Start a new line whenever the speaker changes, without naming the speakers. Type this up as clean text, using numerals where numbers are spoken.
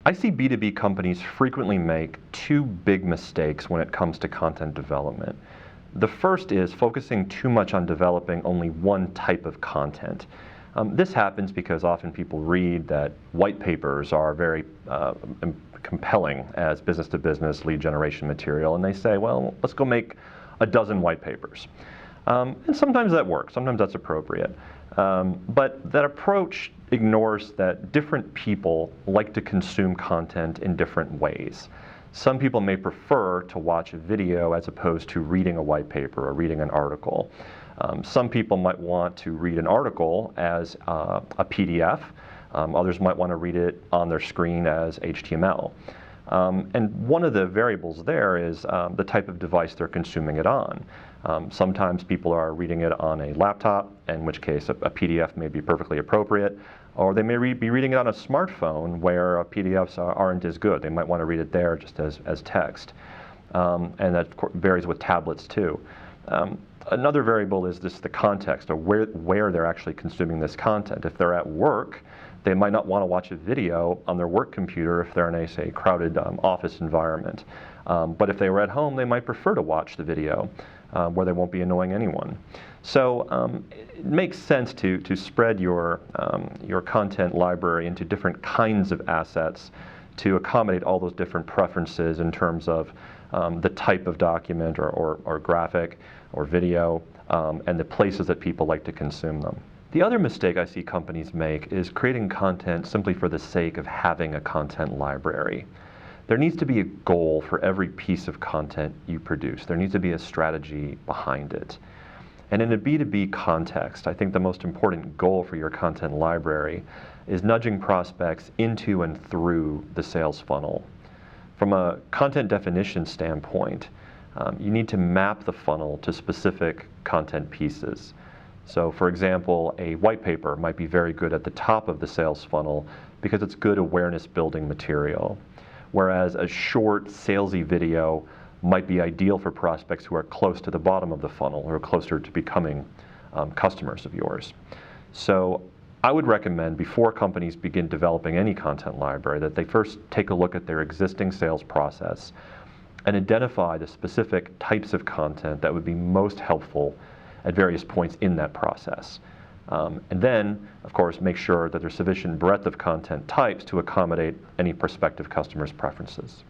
I see B2B companies frequently make two big mistakes when it comes to content development. The first is focusing too much on developing only one type of content. This happens because often people read that white papers are very compelling as business-to-business lead generation material, and they say, well, let's go make a dozen white papers. And sometimes that works, sometimes that's appropriate. But that approach ignores that different people like to consume content in different ways. Some people may prefer to watch a video as opposed to reading a white paper or reading an article. Some people might want to read an article as a PDF. Others might want to read it on their screen as HTML. And one of the variables there is the type of device they're consuming it on. Sometimes people are reading it on a laptop, in which case a PDF may be perfectly appropriate, or they may be reading it on a smartphone where PDFs aren't as good. They might want to read it there just as text. And that varies with tablets too. Another variable is just the context, or where they're actually consuming this content. If they're at work, they might not want to watch a video on their work computer if they're in a, say, crowded office environment. But if they were at home, they might prefer to watch the video where they won't be annoying anyone. So it makes sense to spread your content library into different kinds of assets to accommodate all those different preferences in terms of the type of document or graphic or video and the places that people like to consume them. The other mistake I see companies make is creating content simply for the sake of having a content library. There needs to be a goal for every piece of content you produce. There needs to be a strategy behind it. And in a B2B context, I think the most important goal for your content library is nudging prospects into and through the sales funnel. From a content definition standpoint, you need to map the funnel to specific content pieces. So for example, a white paper might be very good at the top of the sales funnel because it's good awareness building material. Whereas a short salesy video might be ideal for prospects who are close to the bottom of the funnel or closer to becoming customers of yours. So I would recommend before companies begin developing any content library that they first take a look at their existing sales process and identify the specific types of content that would be most helpful at various points in that process. And then, of course, make sure that there's sufficient breadth of content types to accommodate any prospective customer's preferences.